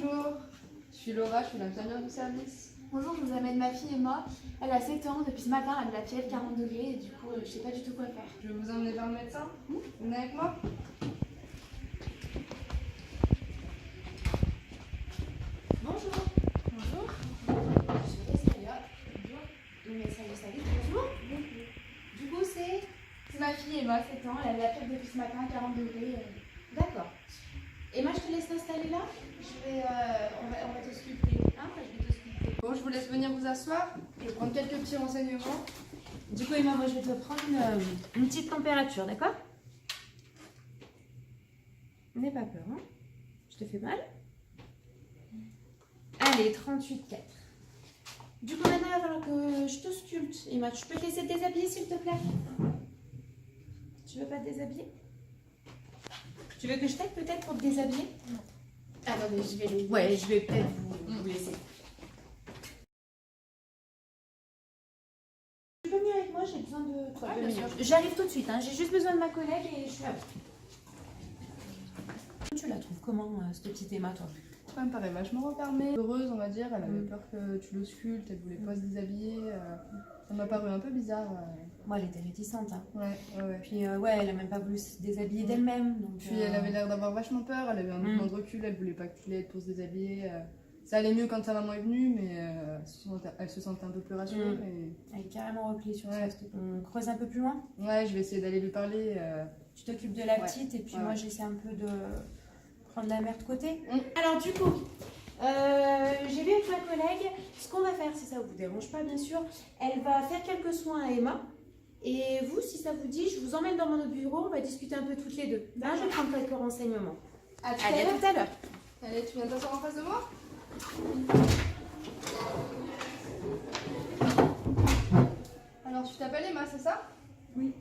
Bonjour, je suis Laura, je suis l'infirmière du service. Bonjour, je vous amène ma fille Emma. Elle a 7 ans, depuis ce matin elle a de la fièvre 40 degrés et du coup je sais pas du tout quoi faire. Je vais vous emmener vers le médecin. Vous venez avec moi? Bonjour. Bonjour. Je suis Estalia. Bonjour. Mais salut. Bonjour. Du coup c'est ma fille Emma, 7 ans, elle a de la fièvre depuis ce matin 40 degrés. D'accord. Emma, je te laisse t'installer là. On va te sculpter. Hein, je vais te sculpter. Bon, je vous laisse venir vous asseoir. Je vais prendre quelques petits renseignements. Du coup Emma, moi je vais te prendre une petite température, d'accord? N'aie pas peur, hein? Je te fais mal? Allez, 38,4. Du coup maintenant il va falloir que je te sculpte. Emma, tu peux te laisser te déshabiller s'il te plaît? Tu veux pas te déshabiller? Tu veux que je t'aide peut-être pour te déshabiller? Non. Attendez, je vais les... Ouais, je vais peut-être vous laisser. Tu peux venir avec moi, j'ai besoin de toi. Ah, bien sûr. J'arrive tout de suite, hein. J'ai juste besoin de ma collègue et je suis là. Tu la trouves comment, cette petite Emma, toi? Elle me paraît vachement refermée, heureuse on va dire, elle avait peur que tu l'auscultes, elle voulait pas se déshabiller. Ça m'a paru un peu bizarre. Moi, elle était réticente. Hein. Ouais. Puis, ouais, elle a même pas voulu se déshabiller d'elle-même. Puis elle avait l'air d'avoir vachement peur, elle avait un mouvement de recul, elle voulait pas que tu l'aides pour se déshabiller. Ça allait mieux quand sa maman est venue, mais elle se sentait un peu plus rassurée. Mais... Elle est carrément repliée sur ça. On creuse un peu plus loin? Ouais, je vais essayer d'aller lui parler. Tu t'occupes de la petite et puis moi, j'essaie un peu de prendre la mère de côté. Alors, du coup, j'ai vu avec ma collègue, ce qu'on va faire, si ça vous dérange pas, bien sûr, elle va faire quelques soins à Emma. Et vous, si ça vous dit, je vous emmène dans mon autre bureau, on va discuter un peu toutes les deux. Là, je vais prendre quelques renseignements. Allez, à tout à l'heure. Allez, tu viens t'asseoir en face de moi? Alors, tu t'appelles Emma, c'est ça? Oui.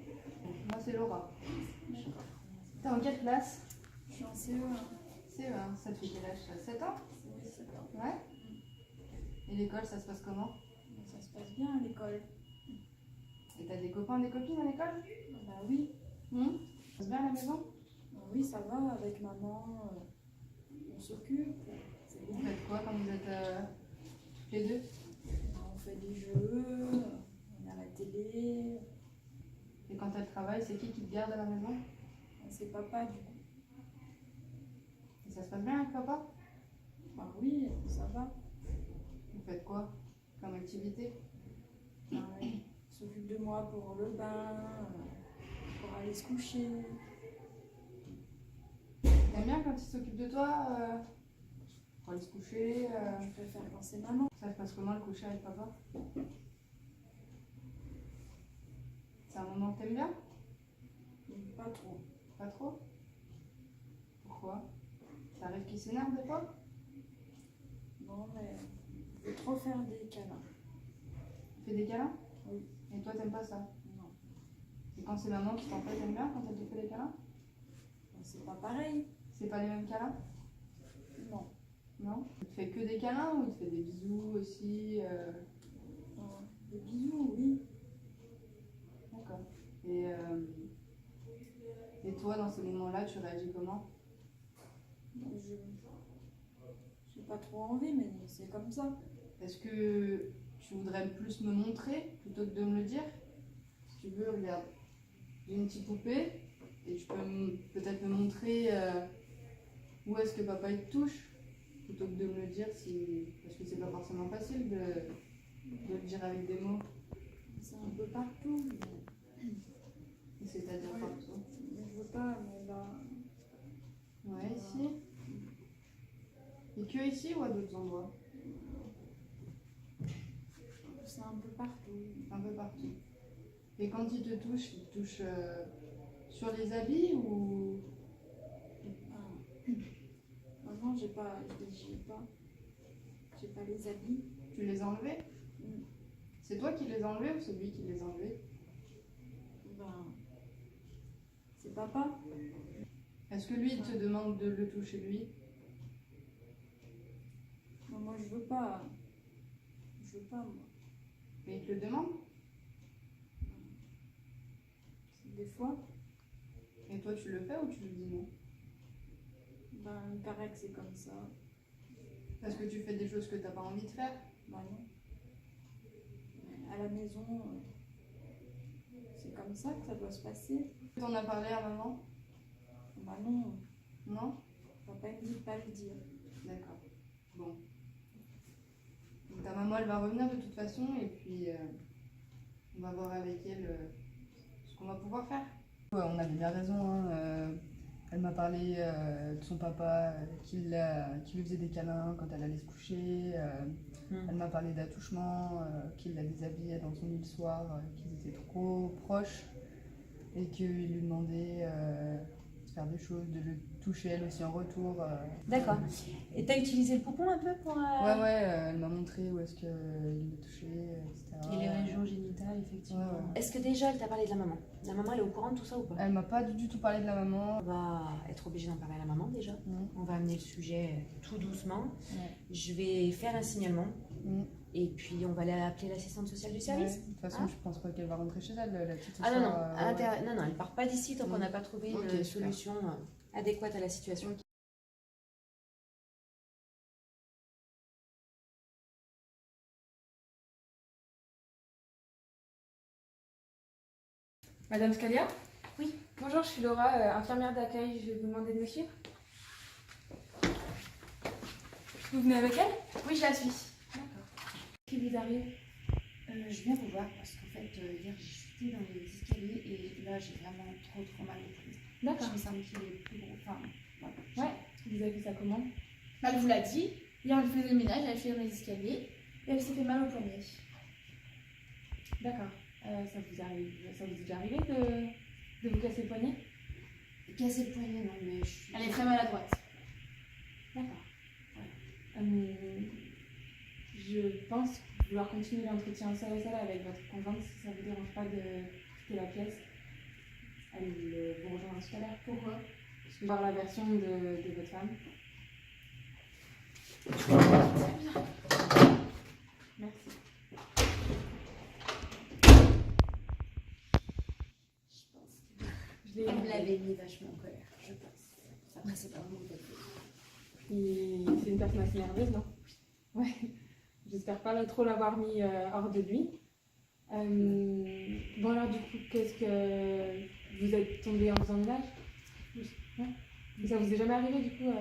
Moi, c'est Laura. T'es en quelle classe? Je suis en CE1. CE1, ça te fait quel âge? 7 ans? Oui, 7 ans. Ouais. Et l'école, ça se passe comment? Ça se passe bien à l'école. Et t'as des copains, des copines à l'école? Bah oui. Ça se passe bien à la maison? Oui, ça va. Avec maman, on s'occupe. C'est Vous bien. faites quoi quand vous êtes toutes les deux? On fait des jeux, on a la télé. Et quand elle travaille, c'est qui te garde à la maison? C'est papa du coup. Et ça se passe bien avec papa? Bah oui, ça va. Vous faites quoi comme activité? Il s'occupe de moi pour le bain, pour aller se coucher. T'aimes bien quand il s'occupe de toi pour aller se coucher Je préfère quand c'est maman. Ça se passe comment le coucher avec papa? C'est un moment que t'aimes bien? Pas trop. Pas trop? Pourquoi? Ça arrive qu'il s'énerve des fois? Non, mais il faut trop faire des câlins. Tu fais des câlins? Oui. Et toi t'aimes pas ça? Non, Et quand c'est maman qui t'en fait, t'aimes bien quand elle te fait des câlins? c'est pas pareil. C'est pas les mêmes câlins? Non. Non? Il te fait que des câlins ou il te fait des bisous aussi Des bisous, oui. D'accord. Et toi, dans ces moments-là, tu réagis comment? J'ai pas trop envie, mais c'est comme ça. Est-ce que tu voudrais plus me montrer plutôt que de me le dire? Si tu veux, regarde. J'ai une petite poupée et tu peux peut-être me montrer où est-ce que papa il te touche plutôt que de me le dire parce que c'est pas forcément facile de le dire avec des mots. C'est un peu partout. Et c'est-à-dire partout. Mais je veux pas, mais là. Ouais, ici. Et que ici ou à d'autres endroits? C'est un peu partout. Un peu partout. Et quand il te touche sur les habits ou... Ah non, j'ai pas les habits. Tu les as enlevés? C'est toi qui les as enlevés ou c'est lui qui les a enlevés? Ben, c'est papa. Est-ce que lui il te demande de le toucher lui? Non, moi je veux pas. Je veux pas, moi. Mais il te le demande? Des fois. Et toi tu le fais ou tu lui dis non? Ben, il paraît que c'est comme ça. Parce que tu fais des choses que t'as pas envie de faire. Bah non. À la maison, c'est comme ça que ça doit se passer. T'en as parlé à maman? Bah non, Non? papa me dit de pas le dire. D'accord. Bon. Donc ta maman, elle va revenir de toute façon et puis on va voir avec elle ce qu'on va pouvoir faire. Ouais, on avait bien raison. Hein, elle m'a parlé de son papa qui lui faisait des câlins quand elle allait se coucher. Elle m'a parlé d'attouchement, qu'il la déshabillait dans son lit le soir, qu'ils étaient trop proches et qu'il lui demandait de faire des choses, de le toucher elle aussi en retour. D'accord. Et t'as utilisé le poupon un peu pour... Ouais, elle m'a montré où est-ce qu'il le touchait, etc. Et les régions génitales, effectivement. Ouais. Est-ce que déjà elle t'a parlé de la maman? La maman, elle est au courant de tout ça ou pas? Elle m'a pas du tout parlé de la maman. On va être obligé d'en parler à la maman déjà. On va amener le sujet tout doucement. Je vais faire un signalement. Et puis on va aller appeler l'assistante sociale du service. De toute façon, je pense pas qu'elle va rentrer chez elle, la petite. Ah non, non, elle part pas d'ici tant qu'on n'a pas trouvé une solution adéquate à la situation. Madame Scalia? Oui. Bonjour, je suis Laura, infirmière d'accueil. Je vais vous demander de me suivre. Vous venez avec elle? Oui, je la suis. D'accord. Qu'est-ce qui vous arrive? Je viens vous voir parce qu'en fait, hier j'ai chuté dans les escaliers et là j'ai vraiment trop mal au poignet. D'accord. Je me sens qu'il est plus gros. Enfin, voilà. Ouais. Vous avez vu ça comment? Elle vous l'a dit, hier elle faisait le ménage, elle fait dans les escaliers et elle s'est fait mal au poignet. D'accord. Ça vous est déjà arrivé de vous casser le poignet? Casser le poignet, non, mais je suis... Elle est très maladroite. D'accord. Ouais. Je pense vouloir continuer l'entretien seul à seul avec votre conjointe si ça vous dérange pas de quitter la pièce. Elle vous rejoindra tout à l'heure. Pourquoi? Parce que je vais voir la version de votre femme. Merci. Elle me l'avait mis vachement en colère, je pense. Après, c'est pas vraiment quelque chose. C'est une personne assez nerveuse, non? Ouais. J'espère pas trop l'avoir mis hors de lui. Bon alors du coup, qu'est-ce que vous êtes tombé en faisant le ménage? Ouais. Et ça vous est jamais arrivé du coup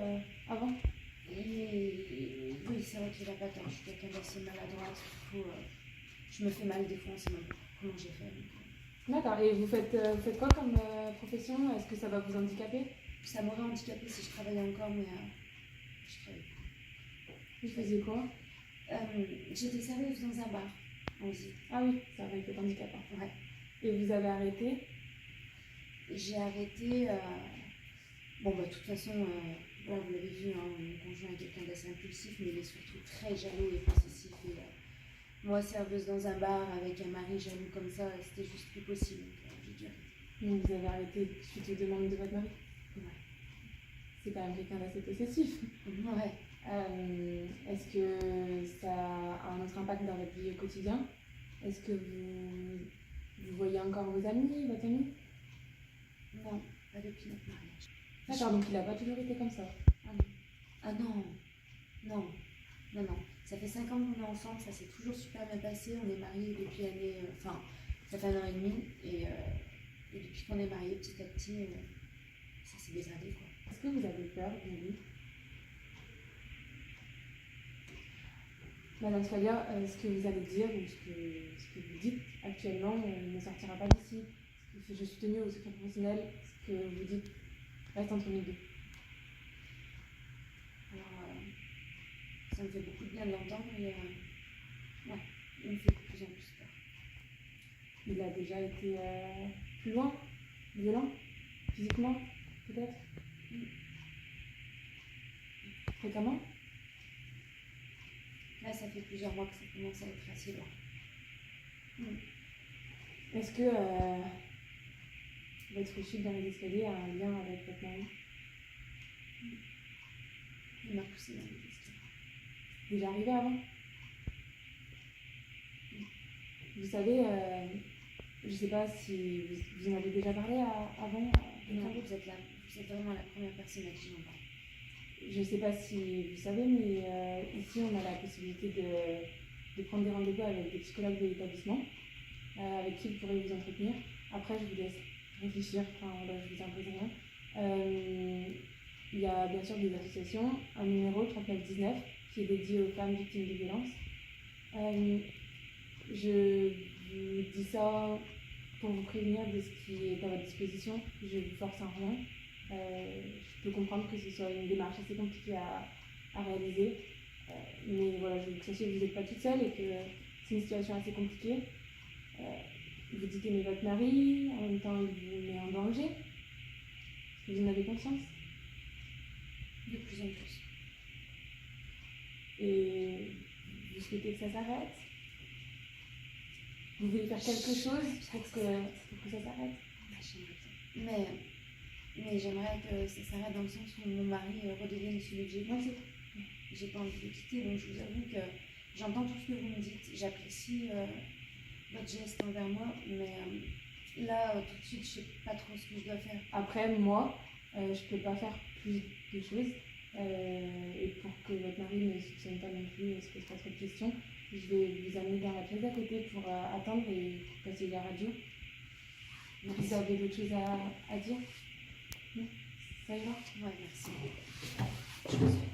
avant? Oui, c'est vrai qu'il a pas tort. Je suis quelqu'un d'assez maladroite. Je me fais mal des fois, on sait même pas comment j'ai fait. D'accord. Et vous faites quoi comme profession? Est-ce que ça va vous handicaper? Ça m'aurait handicapé si je travaillais encore, mais je travaille pas. Vous faisiez quoi? J'étais serveuse dans un bar aussi. Ah oui, ça aurait été handicapant. Ouais. Et vous avez arrêté? J'ai arrêté. Bon, bah, de toute façon, voilà, vous l'avez vu, hein, mon conjoint est quelqu'un d'assez impulsif, mais il est surtout très jaloux et possessif. Et moi, serveuse dans un bar avec un mari jaloux comme ça, c'était juste plus possible. Donc, j'ai dû arrêter. Donc vous avez arrêté suite aux demandes de votre mari? Ouais. C'est quand même quelqu'un d'assez possessif. Ouais. Est-ce que ça a un autre impact dans votre vie au quotidien? Est-ce que vous voyez encore vos amis, votre ami? Non, pas depuis notre mariage. D'accord, donc il n'a pas toujours été comme ça. Ah non, non, non, non. Ça fait 5 ans qu'on est ensemble, ça s'est toujours super bien passé. On est mariés depuis l'année... Enfin, ça fait 1 an et demi. Et depuis qu'on est mariés, petit à petit, ça s'est dégradé, quoi. Est-ce que vous avez peur de lui? Madame Scalia, ce que vous allez dire ou ce que vous dites actuellement ne sortira pas d'ici. Je suis tenue au secret professionnel. Ce que vous dites reste entre nous deux. Alors, ça me fait beaucoup de bien de l'entendre, mais ouais, il me fait de plus en plus peur. Il a déjà été plus loin, violent, physiquement, peut-être? Fréquemment? Là, ça fait plusieurs mois que ça commence à être assez loin. Est-ce que votre chute dans les escaliers a un lien avec votre mari? Il m'a poussé dans les escaliers. Déjà arrivé avant? Vous savez, je ne sais pas si vous en avez déjà parlé avant. Non, vous êtes là. Vous êtes vraiment la première personne à qui j'en parle. je ne sais pas si vous savez, mais ici, on a la possibilité de prendre des rendez-vous avec des psychologues de l'établissement, avec qui vous pourrez vous entretenir. Après, je vous laisse réfléchir, enfin, voilà, je vous impose rien. Il y a bien sûr des associations, un numéro 3919 qui est dédié aux femmes victimes de violences. Je vous dis ça pour vous prévenir de ce qui est à votre disposition. Je vous force en rien. Je peux comprendre que ce soit une démarche assez compliquée à réaliser. Mais voilà, je veux que vous sachiez que vous n'êtes pas toute seule et que c'est une situation assez compliquée. Vous dites aimer votre mari, en même temps il vous met en danger. Vous en avez conscience? De plus en plus. Et vous souhaitez que ça s'arrête? Vous voulez faire quelque chose pour que ça s'arrête? Mais j'aimerais que ça s'arrête dans le sens où mon mari redevienne celui que j'ai pensé. J'ai pas envie de le quitter, donc je vous avoue que j'entends tout ce que vous me dites. J'apprécie votre geste envers moi, mais là, tout de suite, je sais pas trop ce que je dois faire. Après, moi, je peux pas faire plus de choses. Et pour que votre mari ne soupçonne pas non plus, ne se pose pas trop de questions, je vais vous amener dans la pièce d'à côté pour attendre et passer la radio. Vous avez d'autres choses à dire? Non? Ça ira? Ouais, merci. Je vous suis.